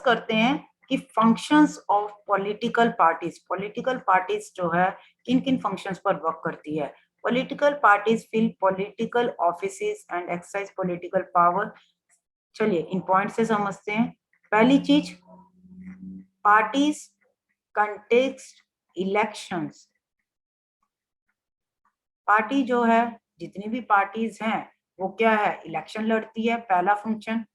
करते हैं कि फंक्शंस ऑफ पॉलिटिकल पार्टीज जो है किन किन फंक्शंस पर वर्क करती है। Political parties fill political offices and exercise political power. चलिए इन पॉइंट से समझते हैं। पहली चीज, पार्टीज कंटेस्ट इलेक्शंस। पार्टी जो है, जितनी भी पार्टीज हैं वो क्या है, इलेक्शन लड़ती है, पहला function.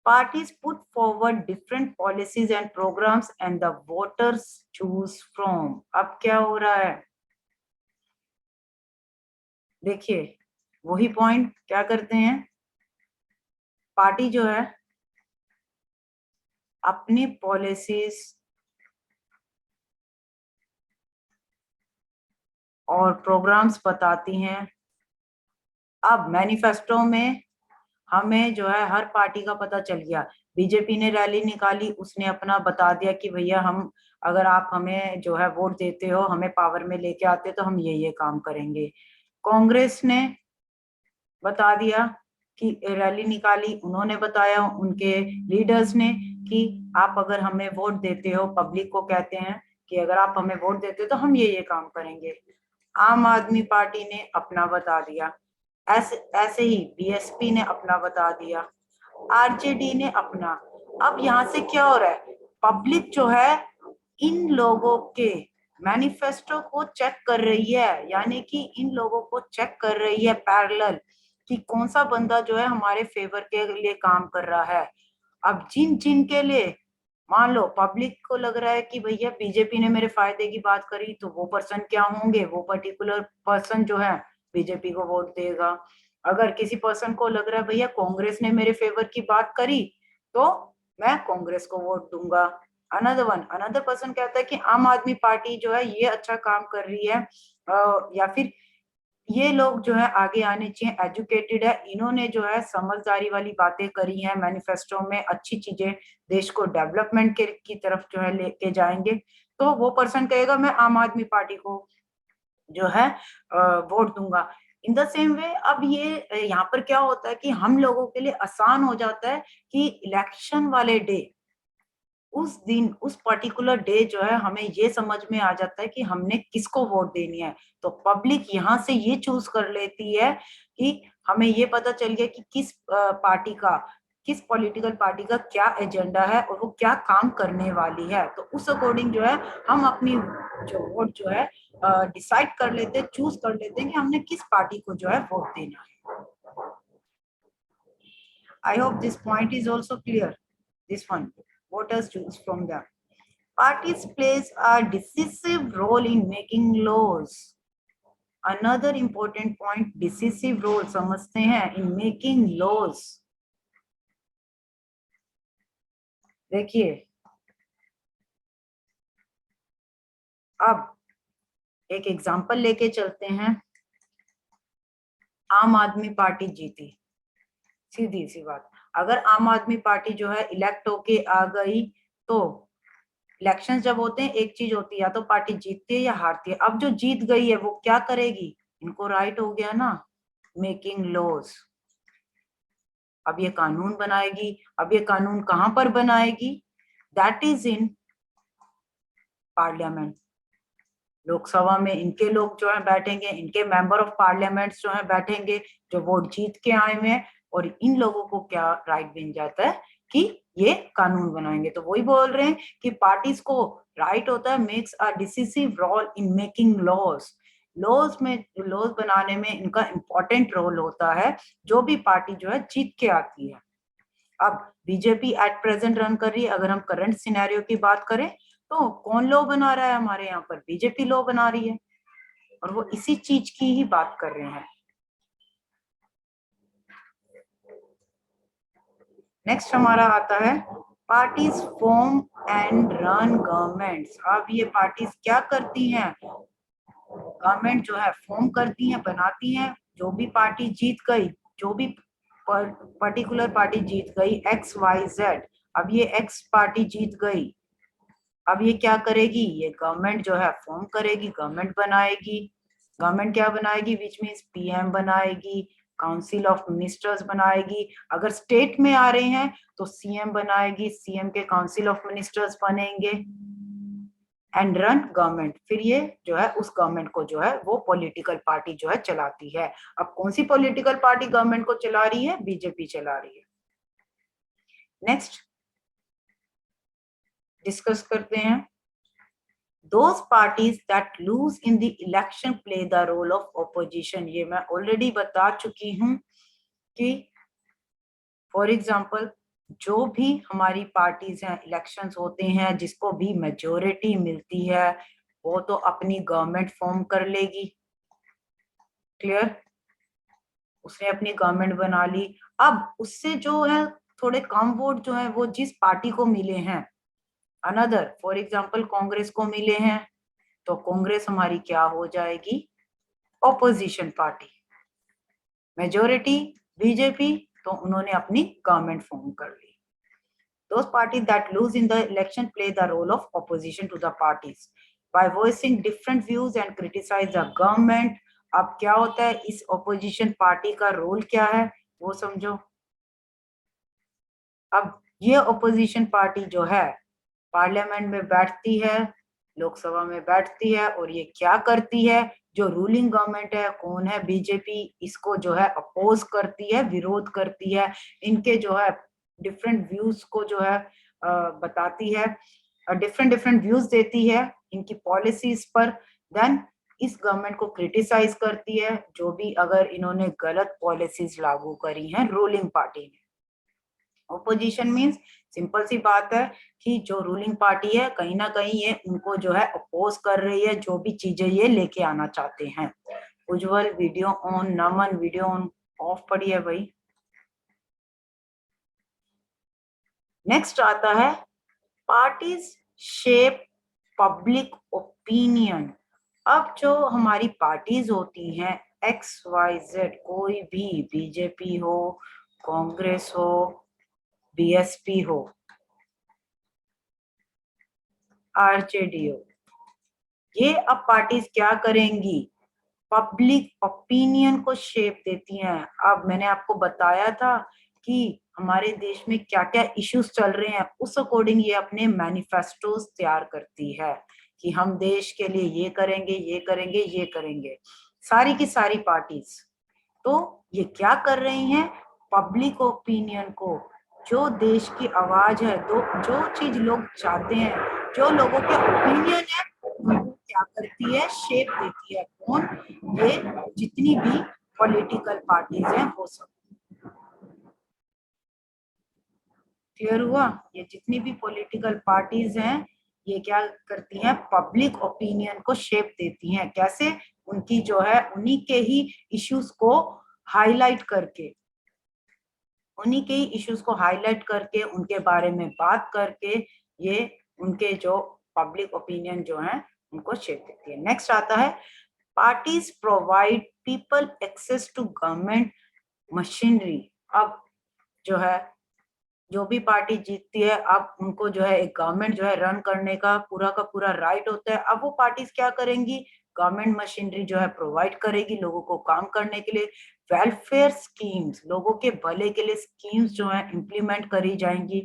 Parties put forward different policies and programs and the voters choose from। अब क्या हो रहा है, देखिए वही पॉइंट, क्या करते हैं, पार्टी जो है अपनी पॉलिसीज और प्रोग्राम्स बताती हैं। अब मैनिफेस्टो में हमें जो है हर पार्टी का पता चल गया। बीजेपी ने रैली निकाली, उसने अपना बता दिया कि भैया हम, अगर आप हमें जो है वोट देते हो, हमें पावर में लेके आते तो हम ये काम करेंगे। कांग्रेस ने बता दिया कि रैली निकाली, उन्होंने बताया उनके लीडर्स ने कि आप अगर हमें वोट देते हो, पब्लिक को कहते हैं कि अगर आप हमें वोट देते हो तो हम ये काम करेंगे। आम आदमी पार्टी ने अपना बता दिया, ऐसे ही बीएसपी ने अपना बता दिया, आरजेडी ने अपना। अब यहाँ से क्या हो रहा है, पब्लिक जो है इन लोगों के मैनिफेस्टो को चेक कर रही है, यानी कि इन लोगों को चेक कर रही है पैरेलल कि कौन सा बंदा जो है हमारे फेवर के लिए काम कर रहा है। अब जिन जिन के लिए, मान लो पब्लिक को लग रहा है कि भैया बीजेपी ने मेरे फायदे की बात करी, तो वो पर्सन क्या होंगे, वो पर्टिकुलर पर्सन जो है बीजेपी को वोट देगा। अगर किसी पर्सन को लग रहा है भैया कांग्रेस ने मेरे फेवर की बात करी, तो मैं कांग्रेस को वोट दूंगा। अनदर पर्सन कहता है कि आम आदमी पार्टी जो है ये अच्छा काम कर रही है, या फिर ये लोग जो है आगे आने चाहिए, एजुकेटेड है, इन्होंने जो है समझदारी वाली बातें करी हैं मैनिफेस्टो में, अच्छी चीजें देश को डेवलपमेंट की तरफ जो है लेके जाएंगे, तो वो पर्सन कहेगा मैं आम आदमी पार्टी को जो है वोट दूंगा। इन द सेम वे अब ये यहाँ पर क्या होता है कि हम लोगों के लिए आसान हो जाता है कि इलेक्शन वाले डे, उस दिन उस पर्टिकुलर डे जो है हमें ये समझ में आ जाता है कि हमने किसको वोट देनी है। तो पब्लिक यहाँ से ये चूज कर लेती है कि हमें ये पता चल गया कि किस पार्टी का, किस पॉलिटिकल पार्टी का क्या एजेंडा है और वो क्या काम करने वाली है। तो उस अकॉर्डिंग जो है हम अपनी जो वोट जो है डिसाइड कर लेते, चूज कर लेते हैं कि हमने किस पार्टी को जो है वोट देना है। I hope this point is also clear. This one, voters choose from them. Parties plays a decisive role in making laws. Another important point, decisive role समझते हैं in making laws। देखिए अब एक एग्जांपल लेके चलते हैं। आम आदमी पार्टी जीती, सीधी सी बात, अगर आम आदमी पार्टी जो है इलेक्ट होके आ गई, तो इलेक्शंस जब होते हैं एक चीज होती है, या तो पार्टी जीतती है या हारती है। अब जो जीत गई है वो क्या करेगी, इनको राइट हो गया ना, मेकिंग लॉज। अब ये कानून बनाएगी। अब ये कानून कहां पर बनाएगी, that is in parliament. Lok Sabha में इनके लोग जो है बैठेंगे, इनके मेंबर ऑफ पार्लियामेंट जो है बैठेंगे, जो वोट जीत के आए हुए हैं, और इन लोगों को क्या राइट मिल जाता है कि ये कानून बनाएंगे। तो वही बोल रहे हैं कि पार्टीज को राइट होता है, makes a decisive role in making laws. Laws में, लॉज बनाने में इनका इंपॉर्टेंट रोल होता है, जो भी पार्टी जो है जीत के आती है। अब बीजेपी एट प्रेजेंट रन कर रही है, अगर हम करंट सिनेरियो की बात करें तो कौन लॉ बना रहा है हमारे यहाँ पर, बीजेपी लॉ बना रही है, और वो इसी चीज की ही बात कर रहे हैं। नेक्स्ट हमारा आता है parties form and run governments. अब ये पार्टीज क्या करती हैं, गवर्नमेंट जो है फॉर्म करती हैं, बनाती हैं। जो भी पार्टी जीत गई, जो भी पर्टिकुलर पार्टी जीत गई, एक्स वाई जेड, अब ये एक्स पार्टी जीत गई, अब ये क्या करेगी, ये गवर्नमेंट जो है फॉर्म करेगी, गवर्नमेंट बनाएगी। गवर्नमेंट क्या बनाएगी, विच मीन्स पीएम बनाएगी, काउंसिल ऑफ मिनिस्टर्स बनाएगी। अगर स्टेट में आ रहे हैं तो सीएम बनाएगी, सीएम के काउंसिल ऑफ मिनिस्टर्स बनेंगे एंड रन गवर्नमेंट। फिर ये जो है उस गवर्नमेंट को जो है वो पॉलिटिकल पार्टी जो है चलाती है। अब कौन सी पॉलिटिकल पार्टी गवर्नमेंट को चला रही है, बीजेपी चला रही है। नेक्स्ट डिस्कस करते हैं, those parties that lose in the election play the role of opposition। ये मैं ऑलरेडी बता चुकी हूं कि फॉर एग्जाम्पल जो भी हमारी पार्टीज हैं, इलेक्शंस होते हैं, जिसको भी मेजोरिटी मिलती है वो तो अपनी गवर्नमेंट फॉर्म कर लेगी। क्लियर, उसने अपनी गवर्नमेंट बना ली। अब उससे जो है थोड़े कम वोट जो है वो जिस पार्टी को मिले हैं, अनदर फॉर एग्जाम्पल कांग्रेस को मिले हैं, तो कांग्रेस हमारी क्या हो जाएगी, ऑपोजिशन पार्टी। मेजोरिटी बीजेपी, तो उन्होंने अपनी गवर्नमेंट फॉर्म कर ली। Those parties that lose in the election play the role of opposition to the parties by voicing different views and criticize the government। अब क्या होता है, इस ऑपोजिशन पार्टी का रोल क्या है वो समझो। अब ये ऑपोजिशन पार्टी जो है पार्लियामेंट में बैठती है, लोकसभा में बैठती है, और ये क्या करती है, जो रूलिंग गवर्नमेंट है, कौन है, बीजेपी, इसको जो है अपोज करती है, विरोध करती है, इनके जो है डिफरेंट व्यूज को जो है बताती है, डिफरेंट डिफरेंट व्यूज देती है इनकी पॉलिसीज पर। देन इस गवर्नमेंट को क्रिटिसाइज करती है, जो भी अगर इन्होंने गलत पॉलिसीज लागू करी हैं रूलिंग पार्टी ने। ओपोजिशन मीन्स सिंपल सी बात है कि जो रूलिंग पार्टी है कहीं ना कहीं ये उनको जो है अपोज कर रही है, जो भी चीजें ये लेके आना चाहते हैं। Ujjwal video on, Naman video on off पड़ी है भाई। नेक्स्ट आता है पार्टीज शेप पब्लिक ओपिनियन। अब जो हमारी पार्टीज होती हैं XYZ, कोई भी, बीजेपी हो, कांग्रेस हो, बीएसपी हो, आरजेडी हो, ये अब पार्टीज क्या करेंगी, पब्लिक ओपिनियन को शेप देती हैं। अब मैंने आपको बताया था कि हमारे देश में क्या क्या इश्यूज चल रहे हैं, उस अकॉर्डिंग ये अपने मैनिफेस्टोज तैयार करती है कि हम देश के लिए ये करेंगे, ये करेंगे, ये करेंगे, सारी की सारी पार्टीज। तो ये क्या कर रही हैं, पब्लिक ओपिनियन को, जो देश की आवाज है, जो चीज लोग चाहते हैं, जो लोगों के ओपिनियन है, उनको क्या करती है, शेप देती है। कौन, ये जितनी भी पॉलिटिकल पार्टीज हैं वो सब। क्लियर हुआ, ये जितनी भी पॉलिटिकल पार्टीज हैं ये क्या करती हैं, पब्लिक ओपिनियन को शेप देती हैं। कैसे, उनकी जो है उन्हीं के ही इश्यूज को हाईलाइट करके, उन्हीं के ही इश्यूज को हाईलाइट करके, उनके बारे में बात करके ये उनके जो पब्लिक ओपिनियन जो है उनको शेप देती है। नेक्स्ट आता है parties provide people access to government machinery. अब जो है जो भी पार्टी जीतती है, अब उनको जो है एक गवर्नमेंट जो है रन करने का पूरा राइट होता है। अब वो पार्टीज क्या करेंगी, गवर्नमेंट मशीनरी जो है प्रोवाइड करेगी लोगों को काम करने के लिए। वेलफेयर स्कीम्स, लोगों के भले के लिए स्कीम्स जो है इम्प्लीमेंट करी जाएंगी,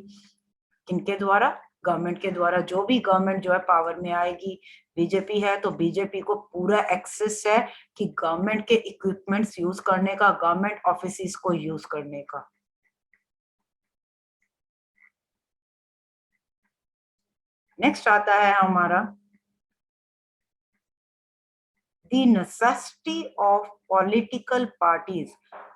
किनके द्वारा, गवर्नमेंट के द्वारा। जो भी गवर्नमेंट जो है पावर में आएगी, बीजेपी है तो बीजेपी को पूरा एक्सेस है कि गवर्नमेंट के इक्विपमेंट्स यूज करने का, गवर्नमेंट ऑफिस को यूज करने का। नेक्स्ट आता है हमारा the necessity of political parties.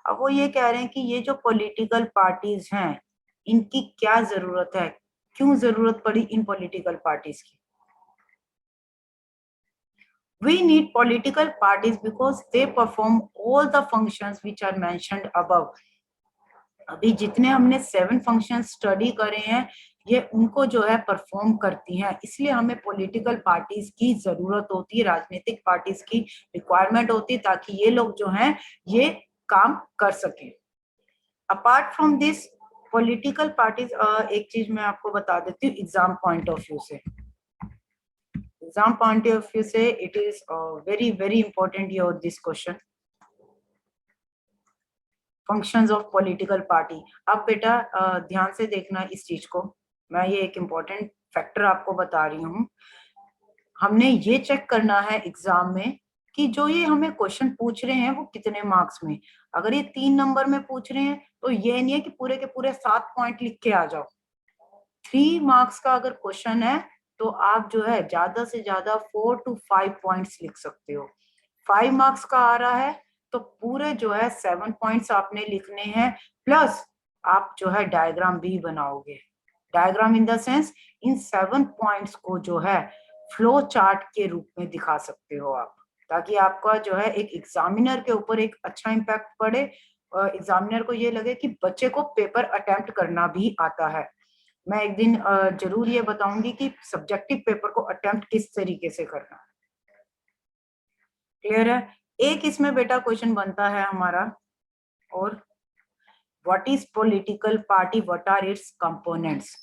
अब वो ये कह रहे हैं कि ये जो पॉलिटिकल पार्टीज हैं इनकी क्या जरूरत है, क्यों जरूरत पड़ी इन पॉलिटिकल पार्टीज की। We need political parties because they perform all the functions which are mentioned above। अभी जितने हमने 7 फंक्शन स्टडी करे हैं ये उनको जो है परफॉर्म करती हैं, इसलिए हमें पॉलिटिकल पार्टीज की जरूरत होती है, राजनीतिक पार्टीज की रिक्वायरमेंट होती है, ताकि ये लोग जो हैं ये काम कर सकें। Apart from this political parties, एक चीज मैं आपको बता देती हूँ एग्जाम पॉइंट ऑफ व्यू से। एग्जाम पॉइंट ऑफ व्यू से it is very very important your this question, functions of political party. अब बेटा ध्यान से देखना इस चीज को, मैं ये एक इम्पोर्टेंट फैक्टर आपको बता रही हूँ। हमने ये चेक करना है एग्जाम में कि जो ये हमें क्वेश्चन पूछ रहे हैं वो कितने मार्क्स में। अगर ये 3 नंबर में पूछ रहे हैं तो ये नहीं है कि पूरे के पूरे 7 पॉइंट लिख के आ जाओ। 3 मार्क्स का अगर क्वेश्चन है तो आप जो है ज्यादा से ज्यादा 4 to 5 पॉइंट्स लिख सकते हो। 5 मार्क्स का आ रहा है तो पूरे जो है 7 पॉइंट्स आपने लिखने हैं, प्लस आप जो है डायग्राम भी बनाओगे। Diagram in the sense in 7 points को जो है फ्लो चार्ट के रूप में दिखा सकते हो आप, ताकि आपका जो है एक एग्जामिनर के ऊपर एक अच्छा इम्पैक्ट पड़े, एग्जामिनर को ये लगे कि बच्चे को पेपर अटेम्प्ट करना भी आता है। मैं एक दिन जरूर ये बताऊंगी कि सब्जेक्टिव पेपर को अटेम्प्ट किस तरीके से करना है। क्लियर है? एक इसमें बेटा क्वेश्चन बनता है हमारा, और what is political party, what are its components.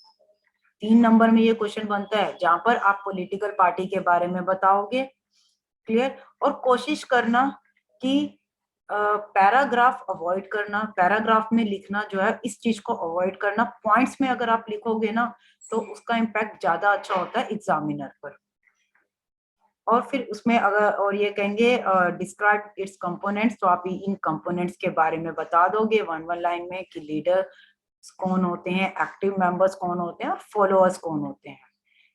3 नंबर में ये क्वेश्चन बनता है जहां पर आप पॉलिटिकल पार्टी के बारे में बताओगे। क्लियर? और कोशिश करना कि पैराग्राफ अवॉइड करना, पैराग्राफ में लिखना जो है इस चीज को अवॉइड करना। पॉइंट्स में अगर आप लिखोगे ना तो उसका इम्पैक्ट ज्यादा अच्छा होता है एग्जामिनर पर। और फिर उसमें अगर और ये कहेंगे डिस्क्राइब इट्स कंपोनेंट्स, तो आप इन कंपोनेंट्स के बारे में बता दोगे 1 लाइन में कि लीडर कौन होते हैं, एक्टिव मेंबर्स कौन होते हैं और फॉलोअर्स कौन होते हैं।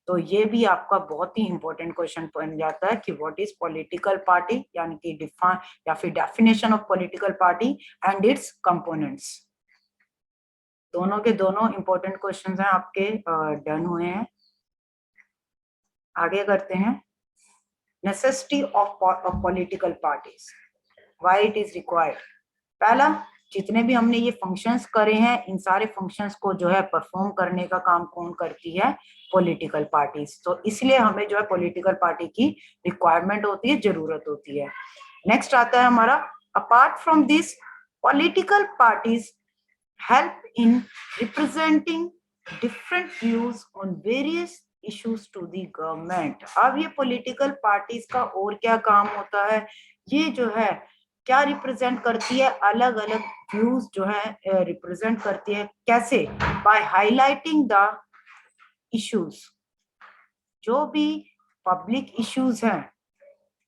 तो ये भी आपका बहुत ही इंपॉर्टेंट क्वेश्चन बन जाता है कि व्हाट इज पॉलिटिकल पार्टी, यानी कि डिफाइन या फिर definition of political party and it's components. दोनों के दोनों इंपॉर्टेंट क्वेश्चंस हैं आपके, डन हुए हैं। आगे करते हैं। Necessity of political parties, why it is required. पहला, जितने भी हमने ये फंक्शंस करे हैं इन सारे फंक्शंस को जो है परफॉर्म करने का काम कौन करती है, पॉलिटिकल पार्टीज। तो इसलिए हमें जो है पॉलिटिकल पार्टी की रिक्वायरमेंट होती है, जरूरत होती है। नेक्स्ट आता है हमारा, apart from this political parties help in representing different views on various issues to the government. अब ये पॉलिटिकल पार्टीज का और क्या काम होता है, ये जो है क्या रिप्रेजेंट करती है, अलग अलग व्यूज जो है रिप्रेजेंट करती है। कैसे? बाय हाईलाइटिंग द इश्यूज, जो भी पब्लिक इश्यूज हैं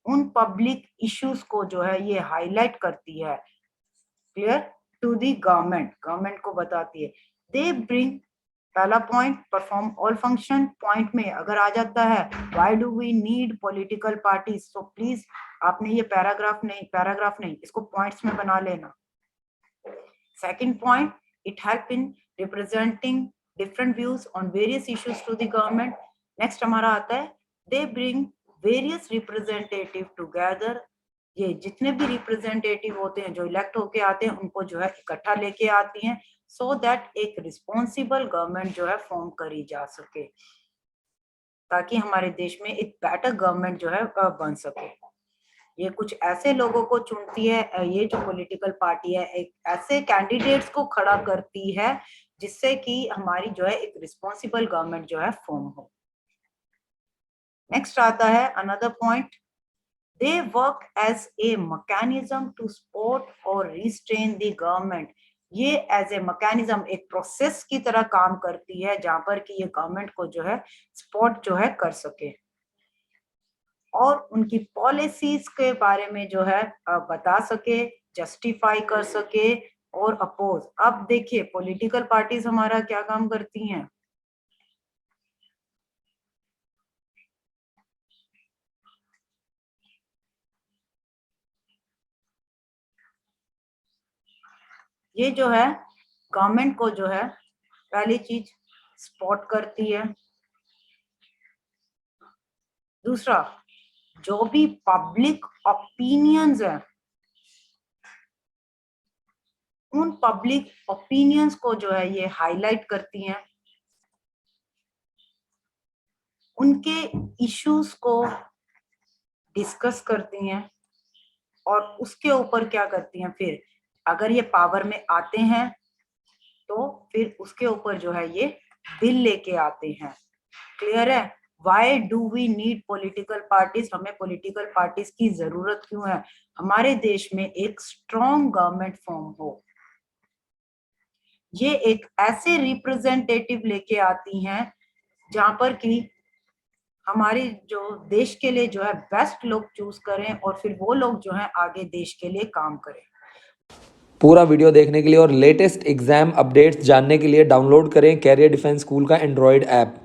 उन पब्लिक इश्यूज को जो है ये हाईलाइट करती है। Clear? To the government, government को बताती है। दे ब्रिंग, पहला point, perform all function. Point में अगर आ जाता है why do we need political parties, तो प्लीज आपने ये पैराग्राफ नहीं, इसको पॉइंट्स में बना लेना। Second point, it help in representing different views on various issues to the government. Next हमारा आता है, they bring various representative together. ये जितने भी रिप्रेजेंटेटिव होते हैं जो इलेक्ट होके आते हैं उनको जो है इकट्ठा लेके आती हैं, सो दैट एक रिस्पॉन्सिबल गवर्नमेंट जो है फॉर्म करी जा सके, ताकि हमारे देश में एक बेटर गवर्नमेंट जो है बन सके। ये कुछ ऐसे लोगों को चुनती है, ये जो पॉलिटिकल पार्टी है एक ऐसे कैंडिडेट्स को खड़ा करती है जिससे कि हमारी जो है एक रिस्पॉन्सिबल गवर्नमेंट जो है फॉर्म हो। नेक्स्ट आता है another point, they work as a mechanism to support और रिस्ट्रेन द गवर्नमेंट। ये एज ए मैकेनिज्म, एक प्रोसेस की तरह काम करती है जहां पर कि ये गवर्नमेंट को जो है सपोर्ट जो है कर सके और उनकी पॉलिसीज के बारे में जो है बता सके, जस्टिफाई कर सके और अपोज। अब देखिए पॉलिटिकल पार्टीज हमारा क्या काम करती हैं, ये जो है गवर्नमेंट को जो है पहली चीज सपोर्ट करती है। दूसरा, जो भी पब्लिक ओपिनियंस है उन पब्लिक ओपिनियंस को जो है ये हाईलाइट करती हैं, उनके इश्यूज को डिस्कस करती हैं और उसके ऊपर क्या करती हैं, फिर अगर ये पावर में आते हैं तो फिर उसके ऊपर जो है ये बिल लेके आते हैं। क्लियर है? Why do we need political parties, हमें पॉलिटिकल पार्टीज की जरूरत क्यों है? हमारे देश में एक स्ट्रॉन्ग गवर्नमेंट फॉर्म हो। ये एक ऐसे रिप्रेजेंटेटिव लेके आती हैं जहां पर कि हमारे जो देश के लिए जो है बेस्ट लोग चूज करें और फिर वो लोग जो है आगे देश के लिए काम करें। पूरा वीडियो देखने के लिए और लेटेस्ट एग्जाम अपडेट्स जानने के लिए डाउनलोड करें कैरियर डिफेंस स्कूल का एंड्रॉयड ऐप।